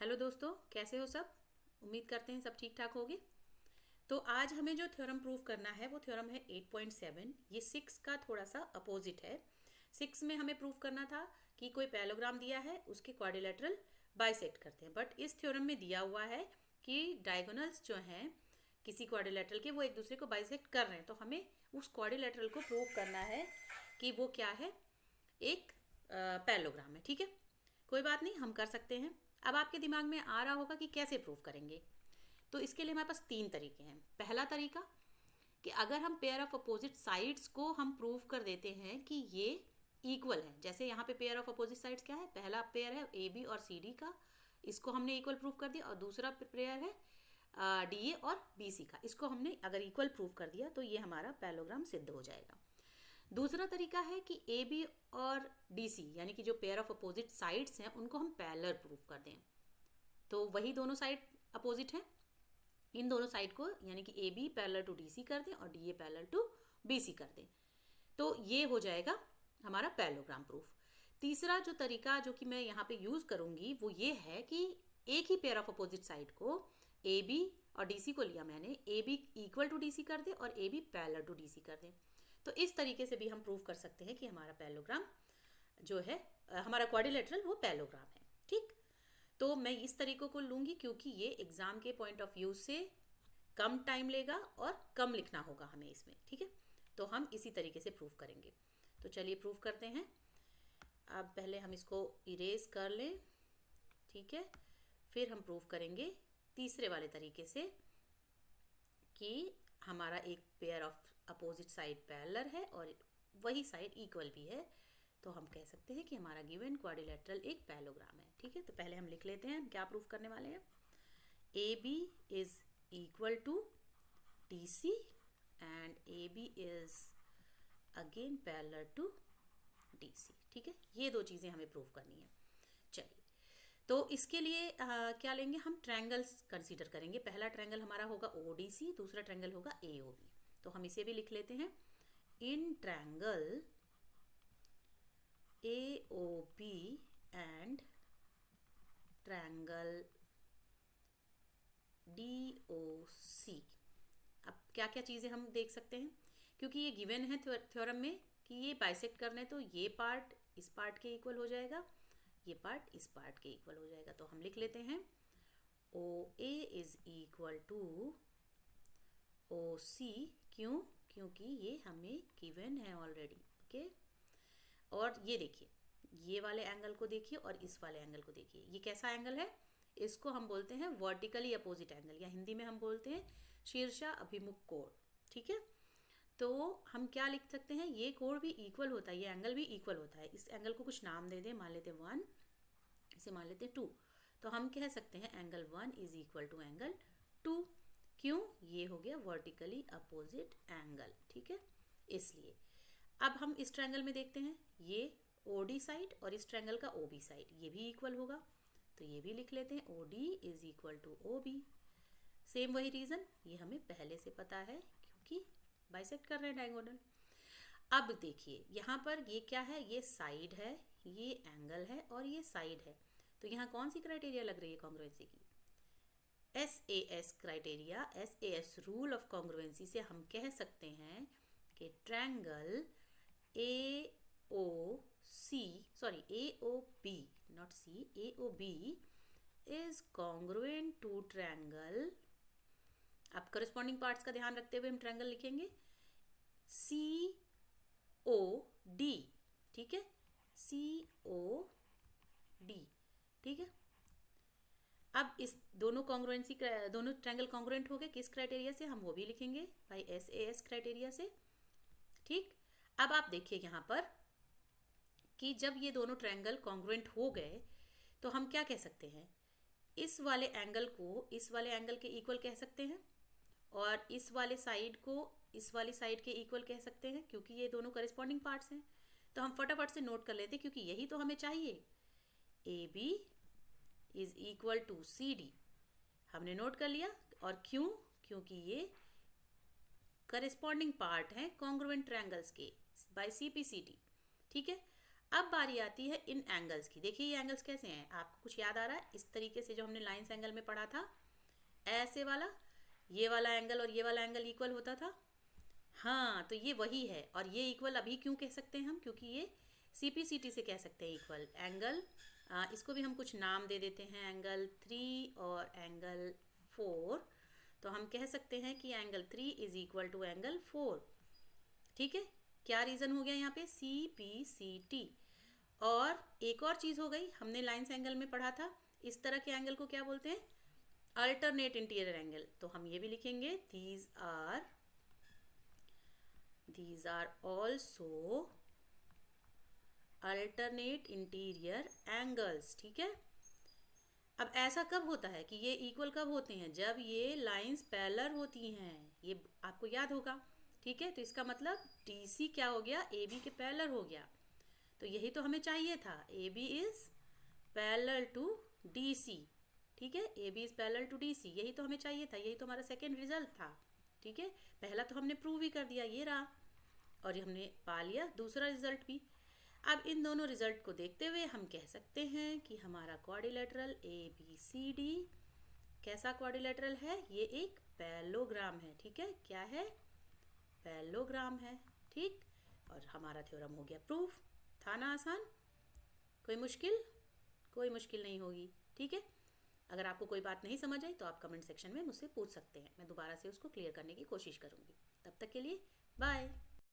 Hello दोस्तों, कैसे हो सब। उम्मीद करते हैं सब ठीक ठाक होगे। तो आज हमें जो थ्योरम प्रूव करना है वो थ्योरम है 8.7। ये 6 का थोड़ा सा अपोजिट है। 6 में हमें प्रूव करना था कि कोई पैलोग्राम दिया है, उसके क्वाड्रिलेटरल बाइसेक्ट करते हैं। बट इस थ्योरम में दिया हुआ है कि डायगोनल्स जो हैं किसी क्वाड्रिलेटरल के, वो एक दूसरे को बाइसेक्ट कर रहे हैं। तो हमें उस क्वाड्रिलेटरल को प्रूव करना है कि वो क्या है, एक पैलोग्राम है। ठीक है, कोई बात नहीं, हम कर सकते हैं। अब आपके दिमाग में आ रहा होगा कि कैसे प्रूव करेंगे। तो इसके लिए हमारे पास 3 तरीके हैं। पहला तरीका कि अगर हम पेयर ऑफ अपोजिट साइड्स को हम प्रूव कर देते हैं कि ये इक्वल है। जैसे यहाँ पे पेयर ऑफ अपोजिट साइड्स क्या है, पहला पेयर है ए बी और सी डी का, इसको हमने इक्वल प्रूव कर दिया। और दूसरा पेयर है डी ए और बी सी का, इसको हमने अगर इक्वल प्रूव कर दिया तो ये हमारा पैलोग्राम सिद्ध हो जाएगा। दूसरा तरीका है कि ए बी और डी सी यानी कि जो पेयर ऑफ अपोजिट साइड्स हैं उनको हम पैरेलल प्रूव कर दें। तो वही दोनों साइड अपोजिट हैं, इन दोनों साइड को यानी कि A B parallel to D C कर दें और D A parallel to B C कर दें। तो ये हो जाएगा हमारा पैरेललोग्राम प्रूफ। तीसरा जो तरीका जो कि मैं यहाँ पे यूज़ करूँगी वो ये है कि एक ही पेयर ऑफ अपोजिट साइड को ए बी और डी सी को लिया मैंने, A B equal to D C कर दें और A B parallel to D C कर दें। तो इस तरीके से भी हम प्रूव कर सकते हैं कि हमारा पैरेललोग्राम जो है हमारा क्वाड्रिलेटरल वो पैरेललोग्राम है। ठीक, तो मैं इस तरीकों को लूँगी क्योंकि ये एग्ज़ाम के पॉइंट ऑफ व्यू से कम टाइम लेगा और कम लिखना होगा हमें इसमें। ठीक है, तो हम इसी तरीके से प्रूव करेंगे। तो चलिए प्रूव करते हैं। अब पहले हम इसको इरेज कर लें। ठीक है, फिर हम प्रूव करेंगे तीसरे वाले तरीके से कि हमारा एक pair of opposite side parallel है और वही साइड इक्वल भी है। तो हम कह सकते हैं कि हमारा गिवन क्वाड्रिलेटरल एक पैरेललोग्राम है। ठीक है, तो पहले हम लिख लेते हैं हम क्या प्रूव करने वाले हैं। A B is equal to D C and A B is again parallel to D C. ठीक है, ये दो चीज़ें हमें प्रूव करनी है। चलिए, तो इसके लिए क्या लेंगे, हम ट्रायंगल्स कंसीडर करेंगे। पहला ट्रायंगल हमारा होगा ओ डी सी, दूसरा ट्रायंगल होगा ए ओ बी। तो हम इसे भी लिख लेते हैं। In triangle A O B and triangle D O C. अब क्या क्या चीज़ें हम देख सकते हैं, क्योंकि ये गिवन है थ्योरम में कि ये बाइसेक्ट करने, तो ये पार्ट इस पार्ट के इक्वल हो जाएगा, ये पार्ट इस पार्ट के इक्वल हो जाएगा। तो हम लिख लेते हैं ओ ए इज इक्वल टू ओ सी। क्यों, क्योंकि ये हमें गिवन है ऑलरेडी। ओके, और ये देखिए, ये वाले एंगल को देखिए और इस वाले एंगल को देखिए, ये कैसा एंगल है, इसको हम बोलते हैं वर्टिकली अपोजिट एंगल, या हिंदी में हम बोलते हैं शीर्षा अभिमुख कोण। ठीक है, तो हम क्या लिख सकते हैं, ये कोण भी इक्वल होता है, ये एंगल भी इक्वल होता है। इस एंगल को कुछ नाम दे दें, मान लेते हैं 1, इसे मान लेते हैं 2। तो हम कह सकते हैं angle 1 is equal to angle 2। क्यों, ये हो गया वर्टिकली अपोजिट एंगल। ठीक है, इसलिए अब हम इस ट्रायंगल में देखते हैं, ये ओ डी साइड और इस ट्रायंगल का ओ बी साइड ये भी इक्वल होगा। तो ये भी लिख लेते हैं O D is equal to O B. Same वही रीज़न, ये हमें पहले से पता है क्योंकि बाइसेक्ट कर रहे हैं डायगोनल। अब देखिए यहाँ पर ये क्या है, ये साइड है, ये एंगल है और ये साइड है। तो यहाँ कौन सी क्राइटेरिया लग रही है कॉन्ग्रुएंसी की, S A S criteria, S A S rule of congruency से हम कह सकते हैं कि triangle A O C, sorry A O B, not C, A O B is congruent to triangle. अब करस्पॉन्डिंग पार्ट्स का ध्यान रखते हुए हम ट्रायंगल लिखेंगे सी ओ डी। ठीक है, सी ओ डी। ठीक है, अब इस दोनों कॉन्ग्रुएंसी, दोनों ट्रायंगल कॉन्ग्रुएंट हो गए किस क्राइटेरिया से, हम वो भी लिखेंगे भाई एस ए एस क्राइटेरिया से। ठीक, अब आप देखिए यहाँ पर कि जब ये दोनों ट्रायंगल कॉन्ग्रुएंट हो गए तो हम क्या कह सकते हैं, इस वाले एंगल को इस वाले एंगल के इक्वल कह सकते हैं और इस वाले साइड को इस वाली साइड के इक्वल कह सकते हैं, क्योंकि ये दोनों करस्पॉन्डिंग पार्ट्स हैं। तो हम फटाफट से नोट कर लेते हैं क्योंकि यही तो हमें चाहिए। A B is equal to C D, हमने नोट कर लिया। और क्यों, क्योंकि ये करस्पॉन्डिंग पार्ट हैं कॉन्ग्रुएंट ट्रायंगल्स के by C P C D. ठीक है, अब बारी आती है इन एंगल्स की। देखिए ये एंगल्स कैसे हैं, आपको कुछ याद आ रहा है? इस तरीके से जो हमने लाइंस एंगल में पढ़ा था, ऐसे वाला, ये वाला एंगल और ये वाला एंगल इक्वल होता था। हाँ, तो ये वही है। और ये इक्वल अभी क्यों कह सकते हैं हम? क्योंकि ये CPCT से कह सकते हैं इक्वल एंगल। इसको भी हम कुछ नाम दे देते हैं, एंगल 3 और एंगल 4। तो हम कह सकते हैं कि angle 3 is equal to angle 4। ठीक है, क्या रीज़न हो गया यहाँ पे? CPCT। और एक और चीज़ हो गई, हमने लाइंस एंगल में पढ़ा था, इस तरह के एंगल को क्या बोलते हैं? Alternate interior angle. तो हम ये भी लिखेंगे, these are also alternate interior angles। ठीक है, अब ऐसा कब होता है कि ये इक्वल कब होते हैं? जब ये लाइंस पैरेलल होती हैं, ये आपको याद होगा। ठीक है, तो इसका मतलब DC क्या हो गया? AB के पैरेलल हो गया। तो यही तो हमें चाहिए था, AB is parallel to DC। ठीक है, AB is parallel to DC, यही तो हमें चाहिए था, यही तो हमारा सेकेंड रिजल्ट था। ठीक है, पहला तो हमने प्रूव ही कर दिया, ये रहा, और ये हमने पा लिया दूसरा रिजल्ट भी। अब इन दोनों रिजल्ट को देखते हुए हम कह सकते हैं कि हमारा क्वाड्रिलेटरल ABCD कैसा क्वाड्रिलेटरल है? ये एक पैरेललोग्राम है। ठीक है, क्या है? पैरेललोग्राम है। ठीक, और हमारा थ्योरम हो गया प्रूफ। था ना आसान? कोई मुश्किल? कोई मुश्किल नहीं होगी। ठीक है, अगर आपको कोई बात नहीं समझ आई तो आप कमेंट सेक्शन में मुझसे पूछ सकते हैं, मैं दोबारा से उसको क्लियर करने की कोशिश करूँगी। तब तक के लिए बाय।